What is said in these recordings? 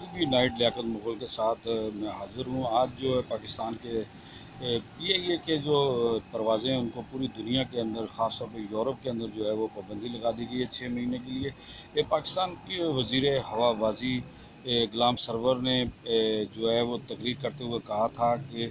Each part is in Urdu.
ٹی وی نائٹ لیاقت مغل کے ساتھ میں حاضر ہوں۔ آج جو ہے پاکستان کے پی آئی اے کے جو پروازیں ہیں ان کو پوری دنیا کے اندر، خاص طور پہ یورپ کے اندر جو ہے وہ پابندی لگا دی گئی ہے 6 مہینے کے لیے۔ یہ پاکستان کی وزیر ہوا بازی غلام سرور نے جو ہے وہ تقریر کرتے ہوئے کہا تھا کہ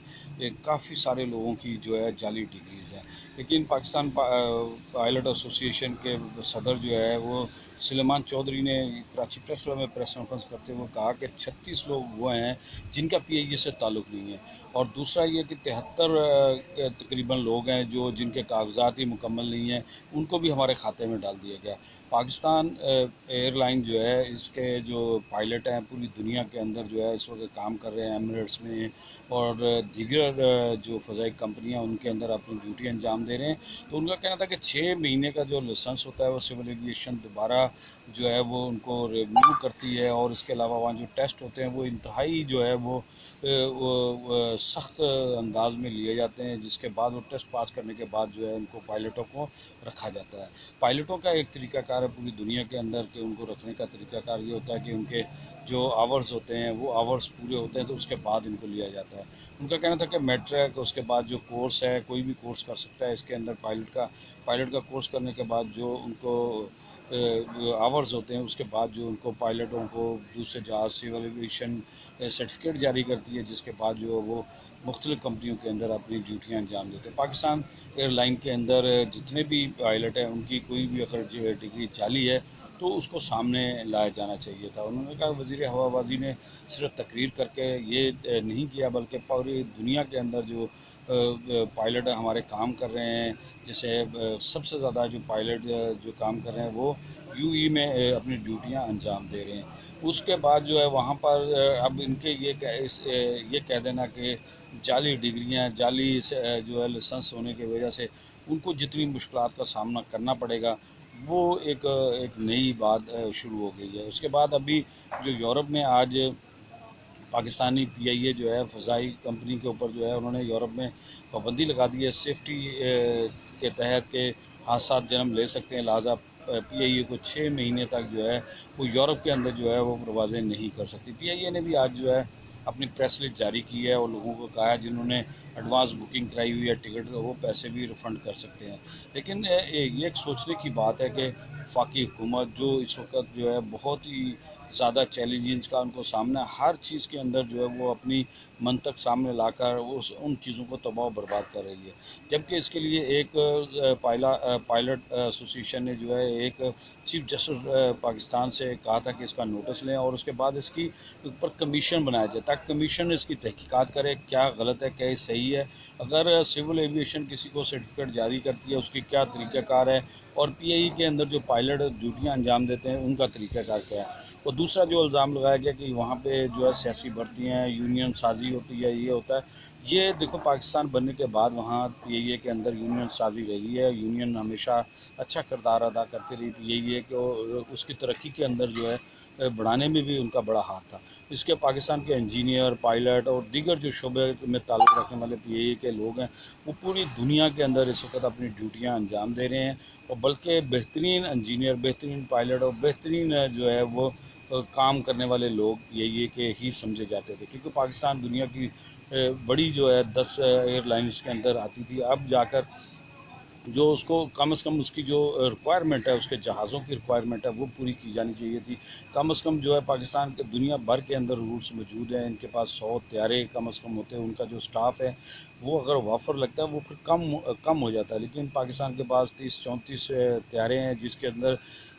کافی سارے لوگوں کی جو ہے جعلی ڈگریز ہیں، لیکن پاکستان پائلٹ ایسوسی ایشن کے صدر جو ہے وہ سلیمان چودھری نے کراچی پریس کلب میں پریس کانفرنس کرتے ہوئے کہا کہ 36 لوگ وہ ہیں جن کا پی آئی اے سے تعلق نہیں ہے، اور دوسرا یہ کہ 73 تقریباً لوگ ہیں جن کے کاغذات ہی مکمل نہیں ہیں، ان کو بھی ہمارے کھاتے میں ڈال دیا گیا۔ پاکستان ایئر لائن جو ہے اس کے جو پائلٹ ہیں پوری دنیا کے اندر جو ہے اس وقت کام کر رہے ہیں، ایمریٹس میں اور دیگر جو فضائی کمپنیاں ان کے اندر اپنی ڈیوٹی انجام دے رہے ہیں۔ تو ان کا کہنا تھا کہ 6 مہینے کا جو لائسنس ہوتا ہے وہ سول ایویشن دوبارہ جو ہے وہ ان کو ریونیو کرتی ہے، اور اس کے علاوہ وہاں جو ٹیسٹ ہوتے ہیں وہ انتہائی جو ہے وہ سخت انداز میں لیے جاتے ہیں، جس کے بعد وہ ٹیسٹ پاس کرنے کے بعد جو ہے ان کو پائلٹوں کو رکھا جاتا ہے۔ پائلٹوں کا ایک طریقہ کار ہے پوری دنیا کے اندر کہ ان کو رکھنے کا طریقہ کار یہ ہوتا ہے کہ ان کے جو آورز ہوتے ہیں وہ آورز پورے ہوتے ہیں تو اس کے بعد ان کو لیا جاتا ہے۔ ان کا کہنا تھا کہ میٹرک، اس کے بعد جو کورس ہے کوئی بھی کورس کر سکتا ہے اس کے اندر، پائلٹ کا کورس کرنے کے بعد جو ان کو آورز ہوتے ہیں اس کے بعد جو ان کو پائلٹوں کو دوسرے جہاز سول ایویشن سرٹیفکیٹ جاری کرتی ہے، جس کے بعد جو وہ مختلف کمپنیوں کے اندر اپنی ڈیوٹیاں انجام دیتے ہیں۔ پاکستان ایئر لائن کے اندر جتنے بھی پائلٹ ہیں ان کی کوئی بھی اگر ڈگری جعلی ہے تو اس کو سامنے لایا جانا چاہیے تھا۔ انہوں نے کہا وزیر ہوا بازی نے صرف تقریر کر کے یہ نہیں کیا بلکہ پوری دنیا کے اندر جو پائلٹ ہمارے کام کر رہے ہیں، جیسے سب سے زیادہ جو پائلٹ جو کام کر رہے ہیں وہ یو ای میں اپنی ڈیوٹیاں انجام دے رہے ہیں۔ اس کے بعد جو ہے وہاں پر اب ان کے یہ کہہ دینا کہ جعلی ڈگریاں، جعلی جو ہے لائسنس ہونے کی وجہ سے ان کو جتنی مشکلات کا سامنا کرنا پڑے گا وہ ایک نئی بات شروع ہو گئی ہے۔ اس کے بعد ابھی جو یورپ میں آج پاکستانی پی آئی اے جو ہے فضائی کمپنی کے اوپر جو ہے انہوں نے یورپ میں پابندی لگا دی ہے سیفٹی کے تحت کہ حادثات جنم لے سکتے ہیں، لہٰذا پی آئی اے کو 6 مہینے تک جو ہے وہ یورپ کے اندر جو ہے وہ پروازیں نہیں کر سکتی۔ پی آئی اے نے بھی آج جو ہے اپنی پریس لسٹ جاری کی ہے اور لوگوں کو کہا ہے جنہوں نے ایڈوانس بکنگ کرائی ہوئی ہے ٹکٹ وہ پیسے بھی ریفنڈ کر سکتے ہیں، لیکن یہ ایک سوچنے کی بات ہے کہ وفاقی حکومت جو اس وقت جو ہے بہت ہی زیادہ چیلنجز کا ان کو سامنا، ہر چیز کے اندر جو ہے وہ اپنی منطق سامنے لا کر ان چیزوں کو تباہ و برباد کر رہی ہے، جبکہ اس کے لیے ایک پائلٹ ایسوسی ایشن نے جو ہے ایک چیف جسٹس پاکستان سے کہا تھا کہ اس کا نوٹس لیں اور اس کے بعد اس کی اوپر کمیشن بنایا جائے تاکہ کمیشن اس کی تحقیقات کرے کیا غلط ہے کیا صحیح ہے، اگر سول ایویشن کسی کو سرٹیفکیٹ جاری کرتی ہے اس کی کیا طریقہ کار ہے، اور پی آئی اے کے اندر جو پائلٹ ڈیوٹیاں انجام دیتے ہیں ان کا طریقہ کار کیا ہے۔ اور دوسرا جو الزام لگایا گیا کہ وہاں پہ جو ہے سیاسی بھرتی ہیں، یونین سازی ہوتی ہے، یہ ہوتا ہے، یہ دیکھو پاکستان بننے کے بعد وہاں پی آئی اے کے اندر یونین سازی رہی ہے، یونین ہمیشہ اچھا کردار ادا کرتی رہی پی آئی اے کہ اس کی ترقی کے اندر جو ہے بڑھانے میں بھی ان کا بڑا ہاتھ تھا۔ اس کے پاکستان کے انجینئر، پائلٹ اور دیگر جو شعبے میں تعلق رکھنے والے پی اے کے لوگ ہیں وہ پوری دنیا کے اندر اس وقت اپنی ڈیوٹیاں انجام دے رہے ہیں، اور بلکہ بہترین انجینئر، بہترین پائلٹ اور بہترین جو ہے وہ کام کرنے والے لوگ پی اے کے ہی سمجھے جاتے تھے، کیونکہ پاکستان دنیا کی بڑی جو ہے 10 ایئر لائنز کے اندر آتی تھی، اب جا کر جو اس کو کم از کم اس کی جو ریکوائرمنٹ ہے، اس کے جہازوں کی ریکوائرمنٹ ہے وہ پوری کی جانی چاہیے تھی۔ کم از کم جو ہے پاکستان کے دنیا بھر کے اندر رولز موجود ہیں، ان کے پاس 100 طیارے کم از کم ہوتے ہیں، ان کا جو سٹاف ہے وہ اگر وافر لگتا ہے وہ پھر کم ہو جاتا ہے، لیکن پاکستان کے پاس 30-34 طیارے ہیں جس کے اندر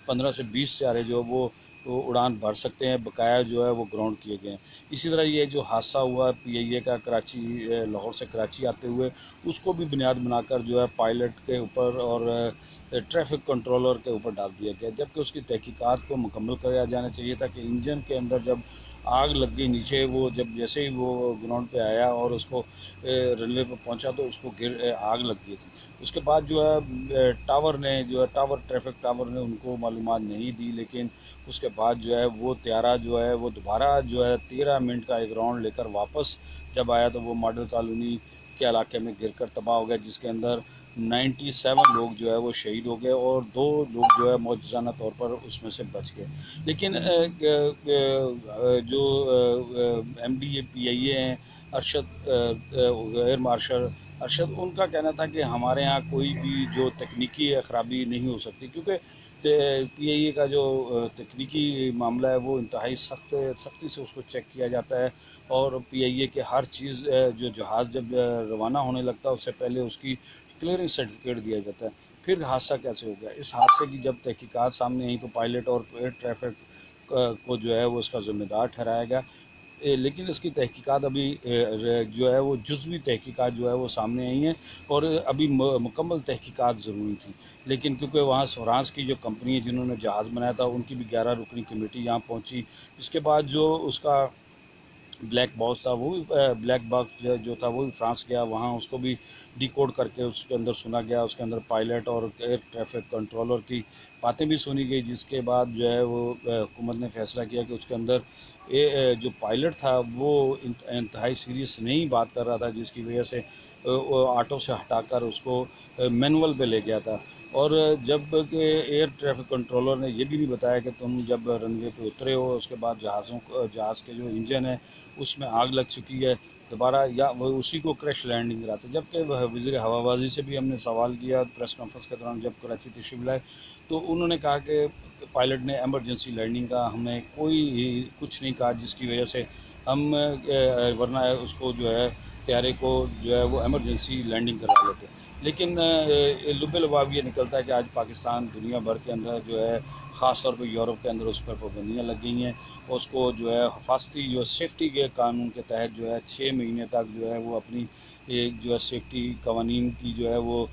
15 سے 20 طیارے جو وہ اڑان بھر سکتے ہیں، بقایا جو ہے وہ گراؤنڈ کیے گئے ہیں۔ اسی طرح یہ جو حادثہ ہوا پی آئی اے کا کراچی، لاہور سے کراچی آتے ہوئے، اس کو بھی بنیاد بنا کر جو ہے پائلٹ کے اوپر اور ٹریفک کنٹرولر کے اوپر ڈال دیا گیا، جبکہ اس کی تحقیقات کو مکمل کیا جانا چاہیے تھا کہ انجن کے اندر جب آگ لگ گئی نیچے، وہ جب جیسے ہی وہ گراؤنڈ پہ آیا اور اس کو رن وے پہ پہنچا تو اس کو آگ لگ گئی تھی۔ اس کے بعد جو ہے ٹریفک ٹاور نے ان کو معلومات نہیں دی، لیکن اس کے بعد جو ہے وہ طیارہ جو ہے وہ دوبارہ جو ہے 13 منٹ کا ایک راؤنڈ لے کر واپس جب آیا تو وہ ماڈل کالونی کے علاقے میں گر کر تباہ ہو گیا، جس کے اندر 97 لوگ جو ہے وہ شہید ہو گئے اور 2 لوگ جو ہے معجزانہ طور پر اس میں سے بچ گئے. لیکن جو MDA-PIA ہیں، ارشد ایئر مارشل ارشد، ان کا کہنا تھا کہ ہمارے ہاں کوئی بھی جو تکنیکی خرابی نہیں ہو سکتی، کیونکہ PIA کا جو تکنیکی معاملہ ہے وہ انتہائی سختی سے اس کو چیک کیا جاتا ہے، اور PIA کے ہر چیز جو جہاز جب روانہ ہونے لگتا ہے اس سے پہلے اس کی کلیئرنگ سرٹیفکیٹ دیا جاتا ہے. پھر حادثہ کیسے ہو گیا؟ اس حادثے کی جب تحقیقات سامنے آئی تو پائلٹ اور ایئر ٹریفک کو جو ہے وہ اس کا ذمہ دار ٹھہرایا گیا. لیکن اس کی تحقیقات ابھی جو ہے وہ جزوی تحقیقات جو ہے وہ سامنے آئی ہیں، اور ابھی مکمل تحقیقات ضروری تھی. لیکن کیونکہ وہاں فرانس کی جو کمپنی ہے جنہوں نے جہاز بنایا تھا، ان کی بھی 11 رکنی کمیٹی یہاں پہنچی. اس کے بعد جو اس کا بلیک باکس تھا، وہ بھی بلیک باکس جو تھا وہ بھی فرانس گیا، وہاں اس کو بھی ڈی کوڈ کر کے اس کے اندر سنا گیا. اس کے اندر پائلٹ اور ایئر ٹریفک کنٹرولر کی باتیں بھی سنی گئی، جس کے بعد جو ہے وہ حکومت نے فیصلہ کیا کہ اس کے اندر جو پائلٹ تھا وہ انتہائی سیریس نہیں بات کر رہا تھا، جس کی وجہ سے آٹو سے ہٹا کر اس کو مینول پہ لے گیا تھا. اور جب کہ ایئر ٹریفک کنٹرولر نے یہ بھی نہیں بتایا کہ تم جب رن وے پہ اترے ہو اس کے بعد جہاز کے جو انجن ہے اس میں آگ لگ چکی ہے دوبارہ، یا وہ اسی کو کریش لینڈنگ کراتے. جبکہ وزیر ہوابازی سے بھی ہم نے سوال کیا پریس کانفرنس کے دوران جب کراچی تشریف لائے، تو انہوں نے کہا کہ پائلٹ نے ایمرجنسی لینڈنگ کا ہم نے کوئی کچھ نہیں کہا، جس کی وجہ سے ہم ورنہ اس کو جو ہے طیارے کو جو ہے وہ ایمرجنسی لینڈنگ کروا لیتے. لیکن لب لباب یہ نکلتا ہے کہ آج پاکستان دنیا بھر کے اندر جو ہے، خاص طور پہ یورپ کے اندر اس پر پابندیاں لگ گئی ہیں. اس کو جو ہے حفاظتی جو سیفٹی کے قانون کے تحت جو ہے 6 مہینے تک جو ہے وہ اپنی ایک جو ہے سیفٹی قوانین کی جو ہے وہ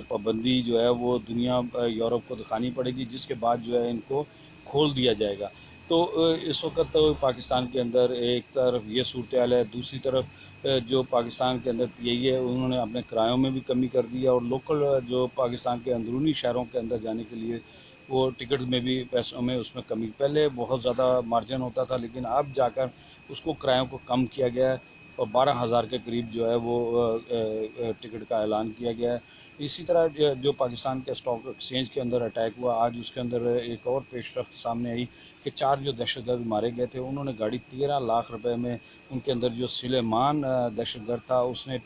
پابندی جو ہے وہ دنیا یورپ کو دکھانی پڑے گی، جس کے بعد جو ہے ان کو کھول دیا جائے گا. تو اس وقت تو پاکستان کے اندر ایک طرف یہ صورتحال ہے، دوسری طرف جو پاکستان کے اندر PIA ہے انہوں نے اپنے کرایوں میں بھی کمی کر دی ہے، اور لوکل جو پاکستان کے اندرونی شہروں کے اندر جانے کے لیے وہ ٹکٹ میں بھی پیسوں میں اس میں کمی. پہلے بہت زیادہ مارجن ہوتا تھا، لیکن اب جا کر اس کو کرایوں کو کم کیا گیا ہے، اور 12,000 کے قریب جو ہے وہ ٹکٹ کا اعلان کیا گیا ہے. اسی طرح جو پاکستان کے اسٹاک ایکسچینج کے اندر اٹیک ہوا، آج اس کے اندر ایک اور پیش رفت سامنے آئی کہ 4 جو دہشت گرد مارے گئے تھے انہوں نے گاڑی 13 لاکھ روپے میں، ان کے اندر جو سلیمان دہشت گرد تھا اس نے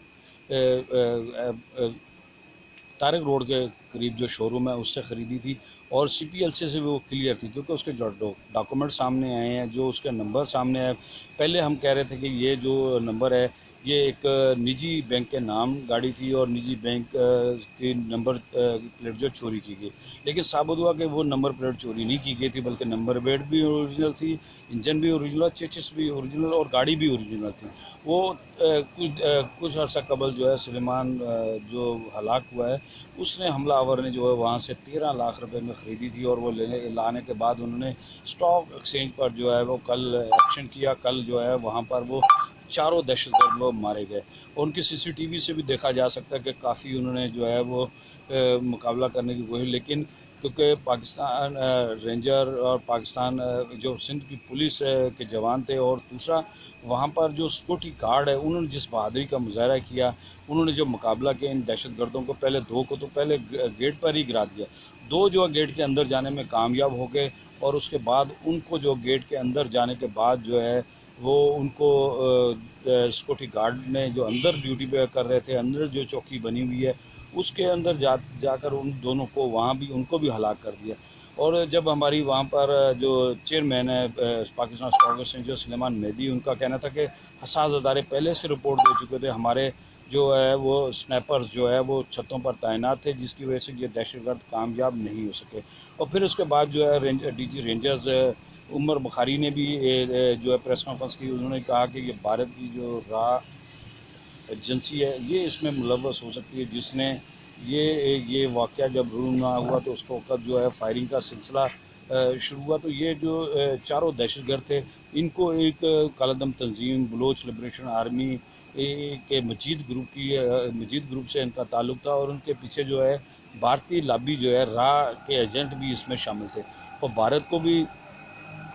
طارق روڈ کے قریب جو شو روم ہے اس سے خریدی تھی، اور CPLC سے بھی وہ کلیئر تھی، کیونکہ اس کے جو ڈاکومنٹ سامنے آئے ہیں، جو اس کے نمبر سامنے آئے. پہلے ہم کہہ رہے تھے کہ یہ جو نمبر ہے یہ ایک نجی بینک کے نام گاڑی تھی، اور نجی بینک کی نمبر پلیٹ جو چوری کی گئی. لیکن ثابت ہوا کہ وہ نمبر پلیٹ چوری نہیں کی گئی تھی، بلکہ نمبر پلیٹ بھی اوریجنل تھی، انجن بھی اوریجنل، چیچس بھی اوریجنل، اور گاڑی بھی اوریجنل تھی. وہ کچھ عرصہ قبل جو ہے سلیمان جو ہلاک ہوا ہے، اس نے حملہ آور نے جو ہے وہاں سے 13 لاکھ روپے میں خریدی تھی، اور وہ لانے کے بعد انہوں نے اسٹاک ایکسچینج پر جو ہے وہ کل ایکشن کیا. کل جو ہے وہاں پر وہ 4 دہشت گرد وہ مارے گئے، اور ان کی CCTV سے بھی دیکھا جا سکتا ہے کہ کافی انہوں نے جو ہے وہ مقابلہ کرنے کی کوشش، لیکن کیونکہ پاکستان رینجر اور پاکستان جو سندھ کی پولیس کے جوان تھے، اور دوسرا وہاں پر جو سیکورٹی گارڈ ہے انہوں نے جس بہادری کا مظاہرہ کیا، انہوں نے جو مقابلہ کیا ان دہشت گردوں کو، پہلے 2 کو تو پہلے گیٹ پر ہی گرا دیا، 2 جو گیٹ کے اندر جانے میں کامیاب ہو گئے، اور اس کے بعد ان کو جو گیٹ کے اندر جانے کے بعد جو ہے وہ ان کو سیکورٹی گارڈ نے جو اندر ڈیوٹی پہ کر رہے تھے، اندر جو چوکی بنی ہوئی ہے اس کے اندر جا کر ان دونوں کو وہاں بھی ان کو بھی ہلاک کر دیا. اور جب ہماری وہاں پر جو چیئرمین ہے پاکستان اسٹاک ایکسچینج جو سلیمان مہدی، ان کا کہنا تھا کہ حساس ادارے پہلے سے رپورٹ دے چکے تھے، ہمارے جو ہے وہ سنیپرز جو ہے وہ چھتوں پر تعینات تھے، جس کی وجہ سے یہ دہشت گرد کامیاب نہیں ہو سکے. اور پھر اس کے بعد جو ہے DG رینجرز عمر بخاری نے بھی جو ہے پریس کانفرنس کی، انہوں نے کہا کہ یہ بھارت کی جو ایجنسی ہے یہ اس میں ملوث ہو سکتی ہے، جس نے یہ واقعہ جب رونما ہوا تو اس کو وقت جو ہے فائرنگ کا سلسلہ شروع ہوا. تو یہ جو 4 دہشت گرد تھے ان کو ایک کالعدم تنظیم بلوچ لبریشن آرمی کے مجید گروپ سے ان کا تعلق تھا، اور ان کے پیچھے جو ہے بھارتی لابی جو ہے کے ایجنٹ بھی اس میں شامل تھے، اور بھارت کو بھی